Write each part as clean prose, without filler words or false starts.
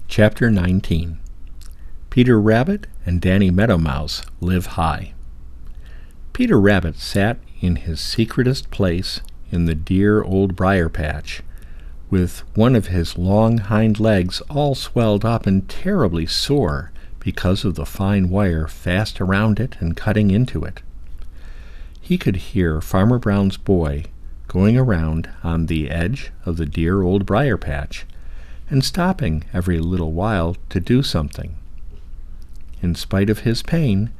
Chapter 19. Peter Rabbit and Danny Meadow Mouse Live High. Peter Rabbit sat in his secretest place in the dear old briar patch, with one of his long hind legs all swelled up and terribly sore because of the fine wire fast around it and cutting into it. He could hear Farmer Brown's boy going around on the edge of the dear old briar patch, and stopping every little while to do something. In spite of his pain,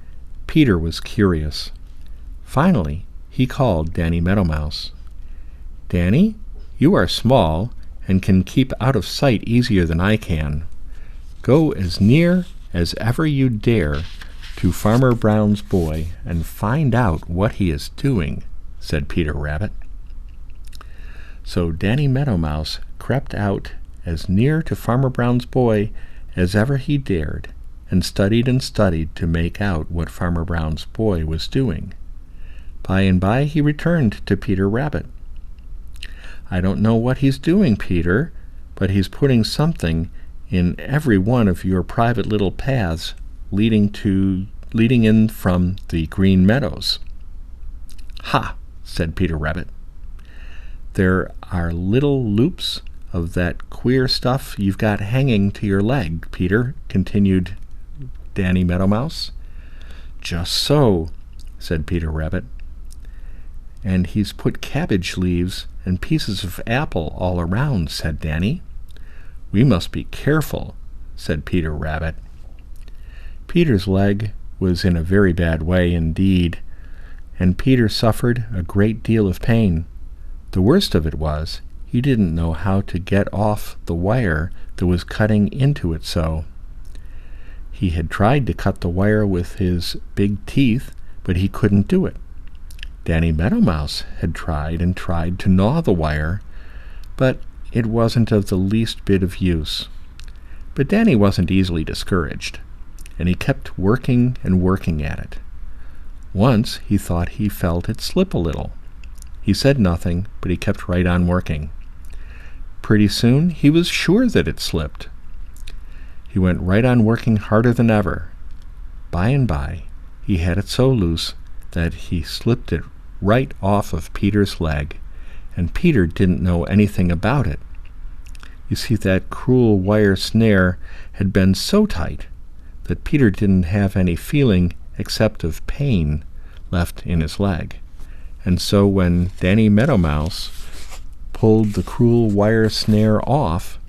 Peter was curious. Finally, he called Danny Meadow Mouse. "Danny, you are small and can keep out of sight easier than I can. Go as near as ever you dare to Farmer Brown's boy and find out what he is doing," said Peter Rabbit. So Danny Meadow Mouse crept out as near to Farmer Brown's boy as ever he dared, and studied to make out what Farmer Brown's boy was doing. By and by he returned to Peter Rabbit. "I don't know what he's doing, Peter, but he's putting something in every one of your private little paths leading in from the Green Meadows." "Ha!" said Peter Rabbit. "There are little loops of that queer stuff you've got hanging to your leg, Peter," continued Danny Meadow Mouse. "Just so," said Peter Rabbit. "And he's put cabbage leaves and pieces of apple all around," said Danny. "We must be careful," said Peter Rabbit. Peter's leg was in a very bad way indeed, and Peter suffered a great deal of pain. The worst of it was, he didn't know how to get off the wire that was cutting into it so. He had tried to cut the wire with his big teeth, but he couldn't do it. Danny Meadow Mouse had tried to gnaw the wire, but it wasn't of the least bit of use. But Danny wasn't easily discouraged, and he kept working at it. Once he thought he felt it slip a little. He said nothing, but he kept right on working. Pretty soon he was sure that it slipped. He went right on working harder than ever. By and by he had it so loose that he slipped it right off of Peter's leg, and Peter didn't know anything about it. You see, that cruel wire snare had been so tight that Peter didn't have any feeling except of pain left in his leg. And so when Danny Meadow Mouse pulled the cruel wire snare off,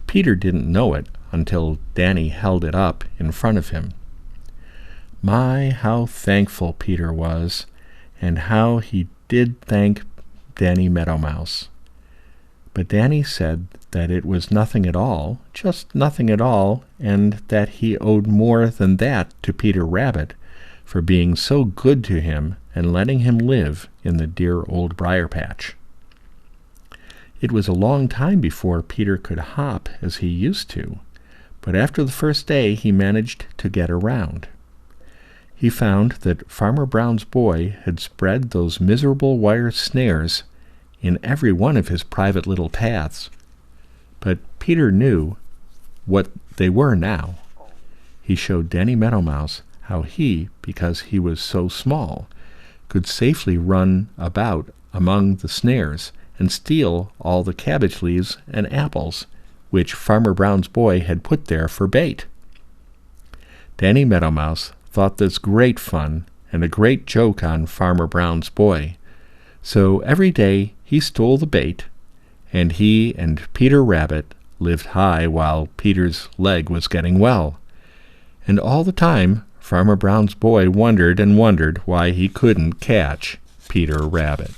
Peter didn't know it until Danny held it up in front of him. My, how thankful Peter was, and how he did thank Danny Meadow Mouse. But Danny said that it was nothing at all, just nothing at all, and that he owed more than that to Peter Rabbit for being so good to him and letting him live in the dear old briar patch. It was a long time before Peter could hop as he used to, but after the first day he managed to get around. He found that Farmer Brown's boy had spread those miserable wire snares in every one of his private little paths, but Peter knew what they were now. He showed Danny Meadow Mouse how he, because he was so small, could safely run about among the snares and steal all the cabbage leaves and apples which Farmer Brown's boy had put there for bait. Danny Meadow Mouse thought this great fun and a great joke on Farmer Brown's boy, so every day he stole the bait, and he and Peter Rabbit lived high while Peter's leg was getting well. And all the time Farmer Brown's boy wondered why he couldn't catch Peter Rabbit.